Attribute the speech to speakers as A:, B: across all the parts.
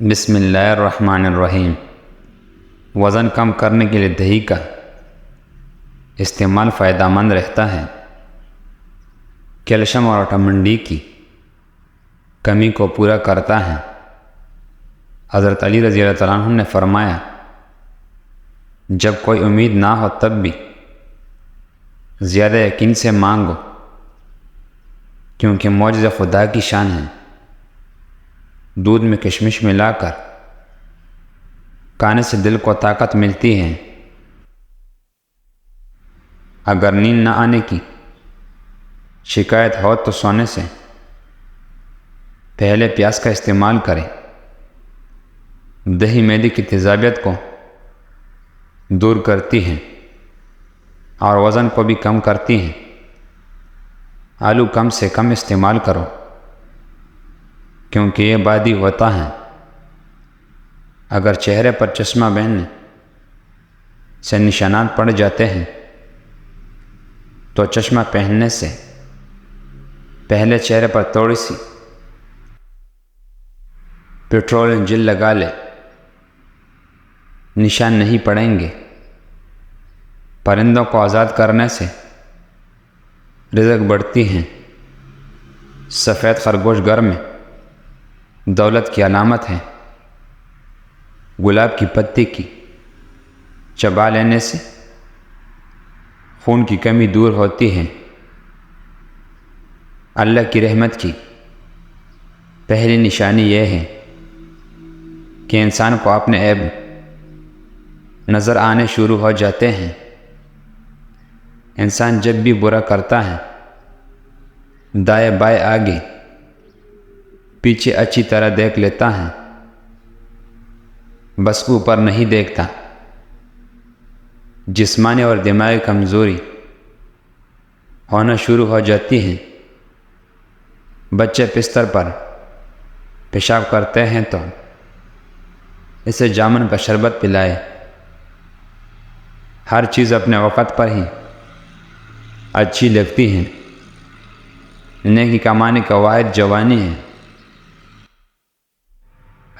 A: بسم اللہ الرحمن الرحیم۔ وزن کم کرنے کے لیے دہی کا استعمال فائدہ مند رہتا ہے۔ کیلشیم اور وٹامن ڈی کی کمی کو پورا کرتا ہے۔ حضرت علی رضی اللہ تعالیٰ عنہ نے فرمایا، جب کوئی امید نہ ہو تب بھی زیادہ یقین سے مانگو، کیونکہ معجزہ خدا کی شان ہے۔ دودھ میں کشمش ملا کر کھانے سے دل کو طاقت ملتی ہے۔ اگر نیند نہ آنے کی شکایت ہو تو سونے سے پہلے پیاز کا استعمال کریں۔ دہی معدے کی تیزابیت کو دور کرتی ہے اور وزن کو بھی کم کرتی ہے۔ آلو کم سے کم استعمال کرو، کیونکہ یہ بادی ہوتا ہے۔ اگر چہرے پر چشمہ پہننے سے نشانات پڑ جاتے ہیں تو چشمہ پہننے سے پہلے چہرے پر تھوڑی سی پیٹرولیم جیل لگا لے، نشان نہیں پڑیں گے۔ پرندوں کو آزاد کرنے سے رزق بڑھتی ہے۔ سفید خرگوش گھر میں دولت کی علامت ہے۔ گلاب کی پتی کی چبا لینے سے خون کی کمی دور ہوتی ہے۔ اللہ کی رحمت کی پہلی نشانی یہ ہے کہ انسان کو اپنے عیب نظر آنے شروع ہو جاتے ہیں۔ انسان جب بھی برا کرتا ہے، دائیں بائیں آگے پیچھے اچھی طرح دیکھ لیتا ہے، بس اوپر نہیں دیکھتا۔ جسمانی اور دماغی کمزوری ہونا شروع ہو جاتی ہے۔ بچے بستر پر پیشاب کرتے ہیں تو اسے جامن کا شربت پلائے۔ ہر چیز اپنے وقت پر ہی اچھی لگتی ہے۔ نیکی کمانے کا واحد جوانی ہے۔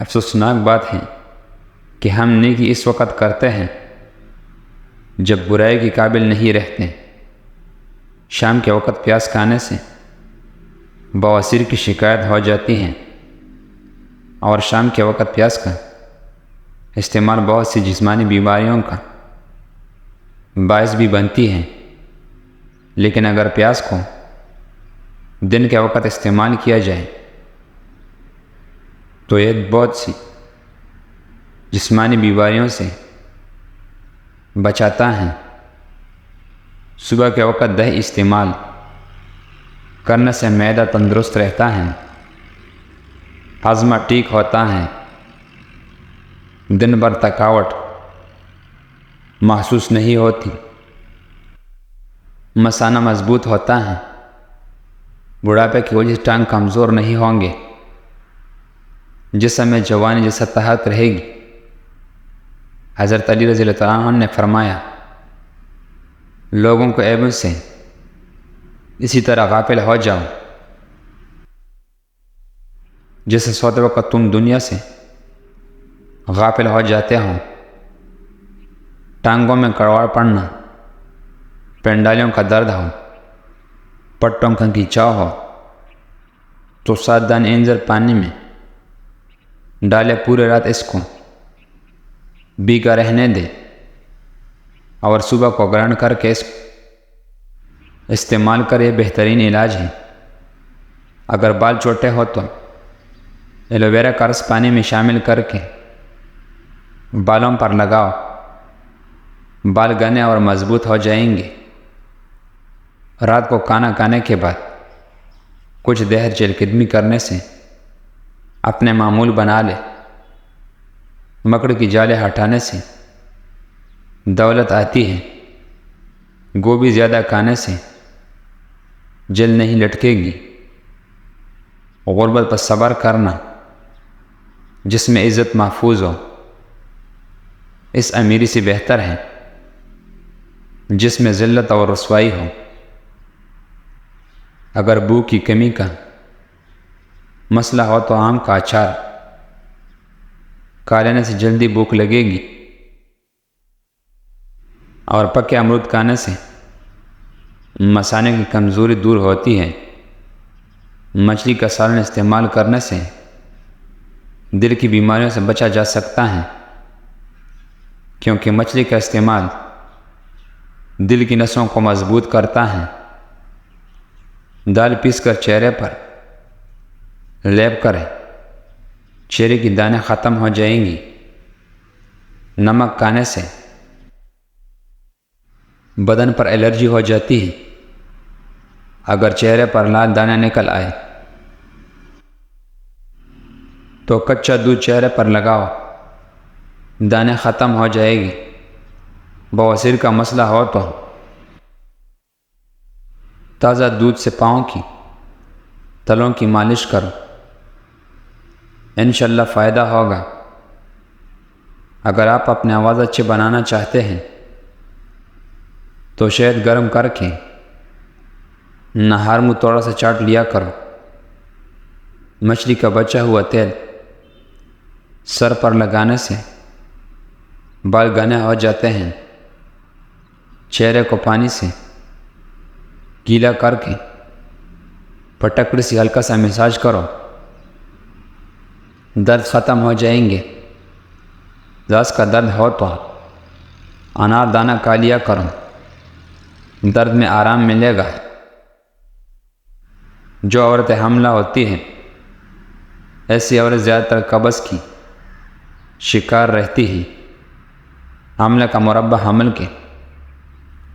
A: افسوسناک بات ہے کہ ہم نیکی اس وقت کرتے ہیں جب برائی کے قابل نہیں رہتے۔ شام کے وقت پیاز کھانے سے بواسیر کی شکایت ہو جاتی ہے، اور شام کے وقت پیاز کا استعمال بہت سی جسمانی بیماریوں کا باعث بھی بنتی ہے۔ لیکن اگر پیاز کو دن کے وقت استعمال کیا جائے تو یہ بہت سی جسمانی بیماریوں سے بچاتا ہے۔ صبح کے وقت دہی استعمال کرنے سے معدہ تندرست رہتا ہے، ہاضمہ ٹھیک ہوتا ہے، دن بھر تھکاوٹ محسوس نہیں ہوتی، مثانہ مضبوط ہوتا ہے، بڑھاپے کی وجہ سے ٹانگ کمزور نہیں ہوں گے، جسم میں جوانی جیسا طاقت رہے گی۔ حضرت علی رضی اللہ تعالیٰ عنہ نے فرمایا، لوگوں کو عیبوں سے اسی طرح غافل ہو جاؤ جیسے سوتے وقت تم دنیا سے غافل ہو جاتے ہو۔ ٹانگوں میں کڑواڑ پڑنا، پنڈالیوں کا درد ہو، پٹوں کا کھینچاؤ ہو تو 7 دان اینزر پانی میں ڈالے پورے رات اس کو بھیگا رہنے دے، اور صبح کو گرہن کر کے اس کو استعمال کرے۔ بہترین علاج ہے۔ اگر بال چھوٹے ہو تو ایلو ویرا کا رس پانی میں شامل کر کے بالوں پر لگاؤ، بال گھنے اور مضبوط ہو جائیں گے۔ رات کو کھانا کھانے کے بعد کچھ دیر چہل قدمی کرنے سے اپنے معمول بنا لے۔ مکڑی کی جالیں ہٹانے سے دولت آتی ہے۔ گوبھی زیادہ کھانے سے جل نہیں لٹکے گی۔ غربت پر صبر کرنا جس میں عزت محفوظ ہو، اس امیری سے بہتر ہے جس میں ذلت اور رسوائی ہو۔ اگر بھوک کی کمی کا مسئلہ ہو تو آم کا اچار کھا لینے سے جلدی بھوک لگے گی، اور پکے امرود کھانے سے مثانے کی کمزوری دور ہوتی ہے۔ مچھلی کا سالن استعمال کرنے سے دل کی بیماریوں سے بچا جا سکتا ہے، کیونکہ مچھلی کا استعمال دل کی نسوں کو مضبوط کرتا ہے۔ دال پیس کر چہرے پر لیپ کریں، چہرے کی دانے ختم ہو جائیں گی۔ نمک کھانے سے بدن پر الرجی ہو جاتی ہے۔ اگر چہرے پر لال دانے نکل آئے تو کچا دودھ چہرے پر لگاؤ، دانے ختم ہو جائے گی۔ بواسیر کا مسئلہ ہو تو تازہ دودھ سے پاؤں کی تلوں کی مالش کرو، انشاءاللہ فائدہ ہوگا۔ اگر آپ اپنی آواز اچھی بنانا چاہتے ہیں تو شہد گرم کر کے نہار منہ تھوڑا سا چاٹ لیا کرو۔ مچھلی کا بچا ہوا تیل سر پر لگانے سے بال گھنے ہو جاتے ہیں۔ چہرے کو پانی سے گیلا کر کے پٹکڑی سے ہلکا سا مساج کرو، درد ختم ہو جائیں گے۔ راس کا درد ہو تو انار دانہ کھا لیا کرو، درد میں آرام ملے گا۔ جو عورتیں حاملہ ہوتی ہیں ایسی عورت زیادہ تر قبض کی شکار رہتی ہے۔ حملے کا مربع حمل کے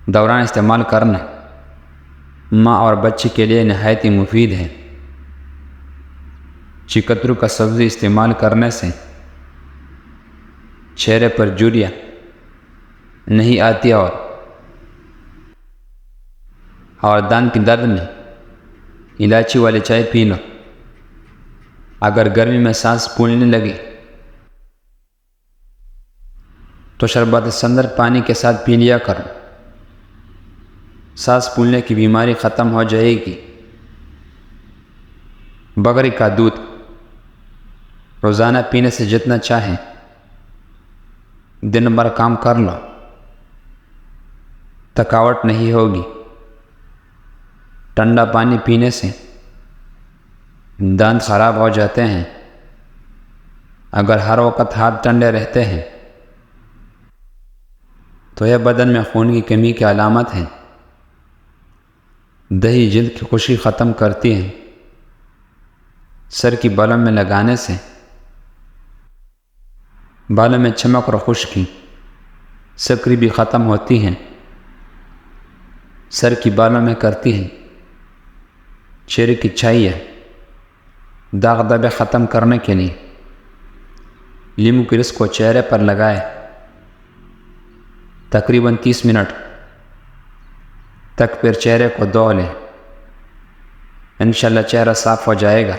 A: دوران استعمال کرنا ماں اور بچے کے لیے نہایت ہی مفید ہے۔ چکترو کا سبزی استعمال کرنے سے چہرے پر جھریاں نہیں آتی، اور دانت کے درد میں الائچی والی چائے پی لو۔ اگر گرمی میں سانس پھولنے لگے تو شربت سندر پانی کے ساتھ پی لیا کرو، سانس پھولنے کی بیماری ختم ہو جائے گی۔ بکری کا دودھ روزانہ پینے سے جتنا چاہیں دن بھر کام کر لو، تھکاوٹ نہیں ہوگی۔ ٹھنڈا پانی پینے سے دانت خراب ہو جاتے ہیں۔ اگر ہر وقت ہاتھ ٹھنڈے رہتے ہیں تو یہ بدن میں خون کی کمی کی علامت ہے۔ دہی جلد کی خشکی ختم کرتی ہے۔ سر کی بالوں میں لگانے سے بالوں میں چمک اور خشکی سکری بھی ختم ہوتی ہیں۔ سر کی بالوں میں کرتی ہیں۔ چہرے کی چھائیاں داغ دھبے ختم کرنے کے لیے لیمو کے رس کو چہرے پر لگائے، تقریباً 30 منٹ تک پھر چہرے کو دھو لیں، انشاءاللہ چہرہ صاف ہو جائے گا۔